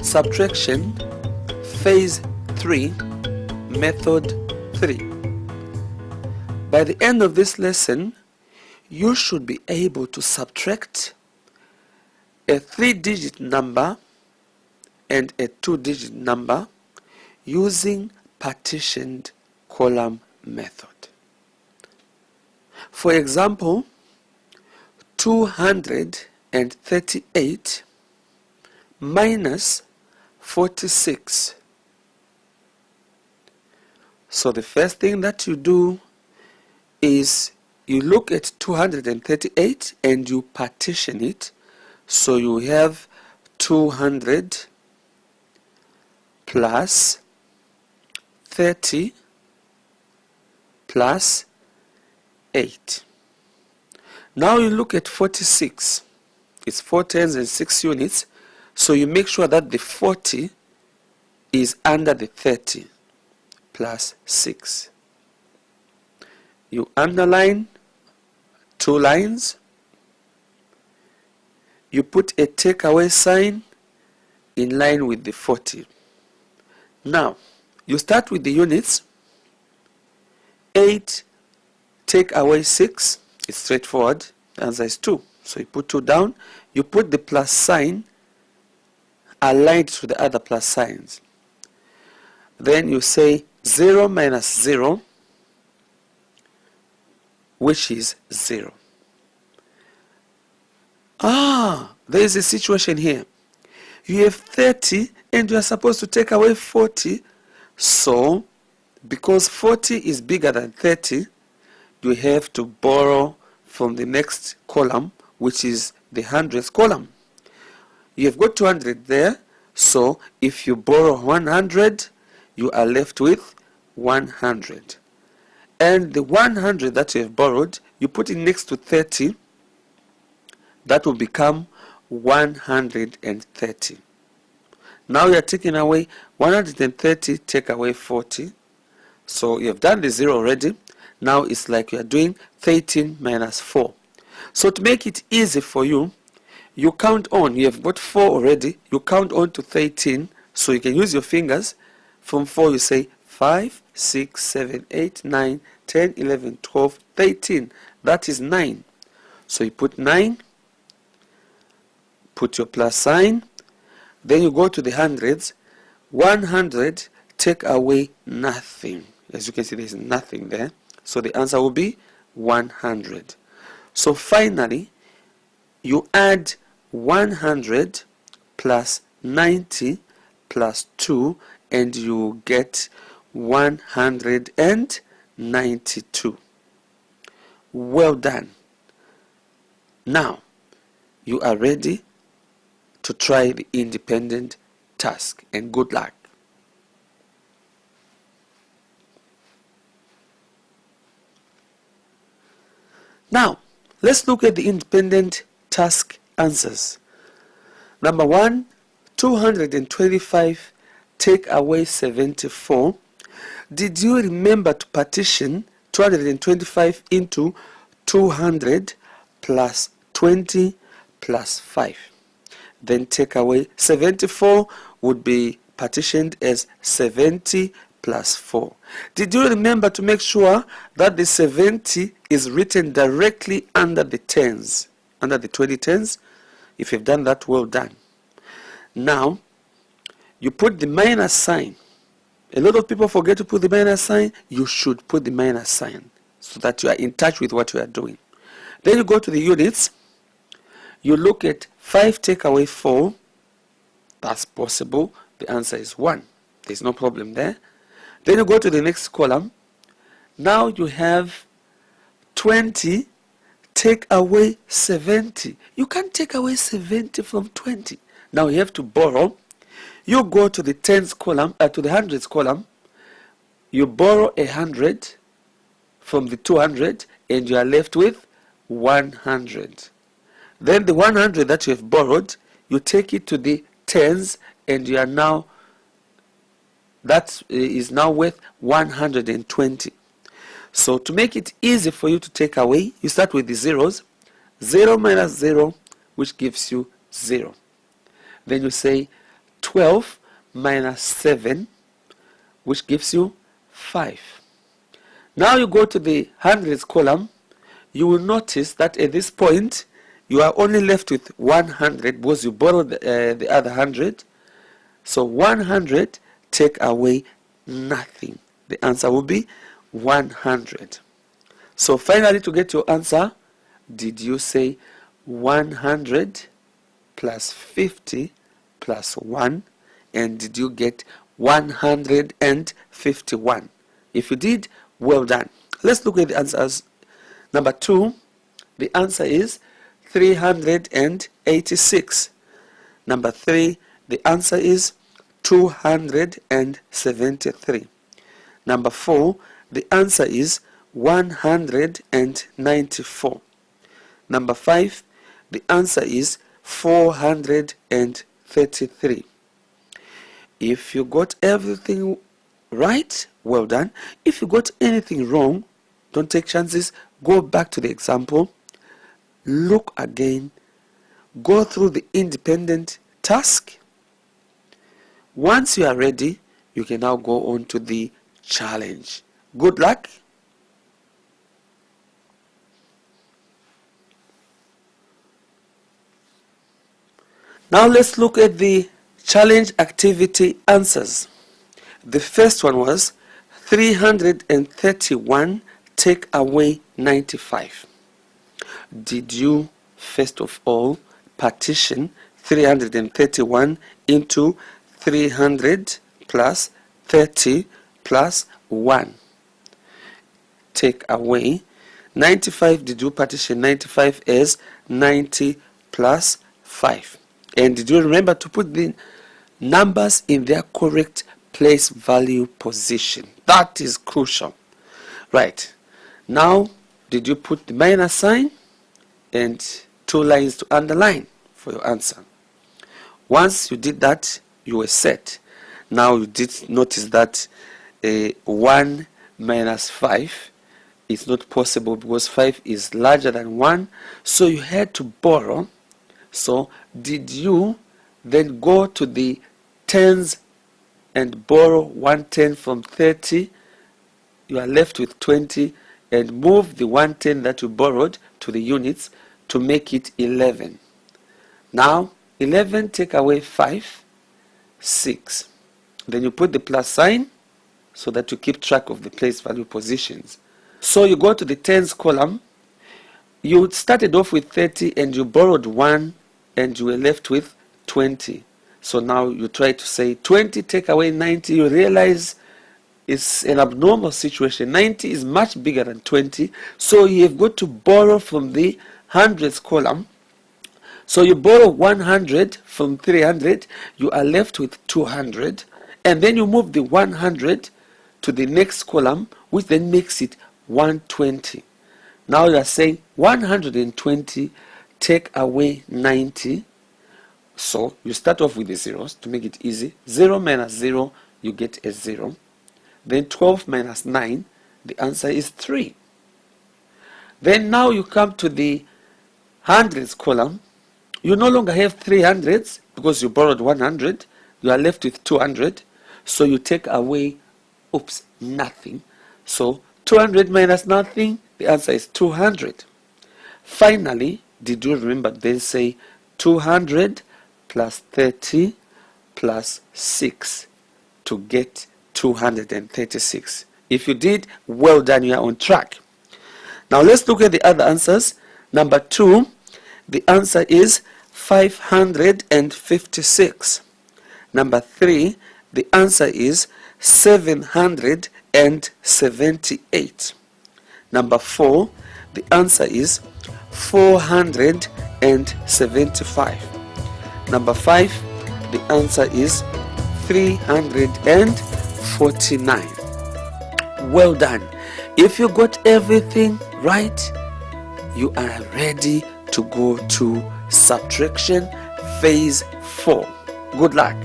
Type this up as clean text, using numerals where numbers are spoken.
Subtraction, Phase 3, Method 3. By the end of this lesson, you should be able to subtract a 3-digit number and a 2-digit number using partitioned column method. For example, 238 minus 46. So the first thing that you do is you look at 238 and you partition it. So you have 200 plus 30 plus 8. Now you look at 46. It's 4 tens and 6 units. So you make sure that the 40 is under the 30 plus 6. You underline 2 lines. You put a takeaway sign in line with the 40. Now, you start with the units. 8 take away 6. It's straightforward. The answer is 2. So you put 2 down. You put the plus sign aligned to the other plus signs. Then you say 0 minus 0, which is 0. There is a situation here. You have 30 and you are supposed to take away 40. So, because 40 is bigger than 30, you have to borrow from the next column, which is the hundredths column. You have got 200 there, so if you borrow 100, you are left with 100. And the 100 that you have borrowed, you put it next to 30, that will become 130. Now you are taking away 130, take away 40. So you have done the 0 already. Now it's like you are doing 13 minus 4. So to make it easy for you, you count on. You have got 4 already. You count on to 13. So you can use your fingers. From 4 you say 5, 6, 7, 8, 9, 10, 11, 12, 13. That is 9. So you put 9. Put your plus sign. Then you go to the hundreds. 100 take away nothing. As you can see, there is nothing there. So the answer will be 100. So finally, you add 100 plus 90 plus 2 and you get 192. Well done. Now, you are ready to try the independent task, and good luck. Now, let's look at the independent task answers. Number 1, 225 take away 74. Did you remember to partition 225 into 200 plus 20 plus 5? Then take away 74 would be partitioned as 70 plus 4. Did you remember to make sure that the 70 is written directly under the tens, under the 20 tens? If you've done that, well done. Now, you put the minus sign. A lot of people forget to put the minus sign. You should put the minus sign so that you are in touch with what you are doing. Then you go to the units. You look at 5 take away 4. That's possible. The answer is 1. There's no problem there. Then you go to the next column. Now you have 20 take away 70. You can't take away 70 from 20. Now you have to borrow. You go to the tens column, to the hundreds column. You borrow 100 from the 200 and you are left with 100. Then the 100 that you have borrowed, you take it to the tens and you are now, that is now worth 120. So to make it easy for you to take away, you start with the zeros. 0 minus 0, which gives you 0. Then you say 12 minus 7, which gives you 5. Now you go to the hundreds column. You will notice that at this point you are only left with 100 because you borrowed the other 100. So 100 take away nothing. The answer will be 100. So finally, to get your answer, did you say 100 plus 50 plus 1? And did you get 151? If you did, well done. Let's look at the answers. Number 2, the answer is 386. Number 3, the answer is 273. Number 4, the answer is 194. Number 5, the answer is 433. If you got everything right, well done. If you got anything wrong, don't take chances. Go back to the example, look again, go through the independent task. Once you are ready, you can now go on to the challenge. Good luck. Now let's look at the challenge activity answers. The first one was 331 take away 95. Did you first of all partition 331 into 300 plus 30 plus 1? Take away 95. Did you partition 95 as 90 plus 5? And did you remember to put the numbers in their correct place value position? That is crucial. Right. Now, did you put the minus sign and 2 lines to underline for your answer? Once you did that, you were set. Now you did notice that 1 minus 5 is not possible because 5 is larger than 1. So you had to borrow. So did you then go to the tens and borrow 110 from 30? You are left with 20, and move the 110 that you borrowed to the units to make it 11. Now 11 take away 5, 6. Then you put the plus sign so that you keep track of the place value positions. So you go to the tens column. You started off with 30 and you borrowed 1 and you were left with 20. So now you try to say 20 take away 90. You realize it's an abnormal situation. 90 is much bigger than 20. So you've got to borrow from the hundreds column. So you borrow 100 from 300. You are left with 200. And then you move the 100 to the next column, which then makes it 120. Now you are saying 120 take away 90. So you start off with the zeros to make it easy. 0 minus 0, you get a 0. Then 12 minus 9, the answer is 3. Then now you come to the hundreds column. You no longer have 300s because you borrowed 100. You are left with 200. So you take away, nothing. So 200 minus nothing, the answer is 200. Finally, did you remember then say 200 plus 30 plus 6 to get 236? If you did, well done, you are on track. Now let's look at the other answers. Number 2, the answer is 556. Number 3, the answer is 778. Number 4, the answer is 475. Number 5, the answer is 349. Well done. If you got everything right, you are ready to go to subtraction phase 4. Good luck.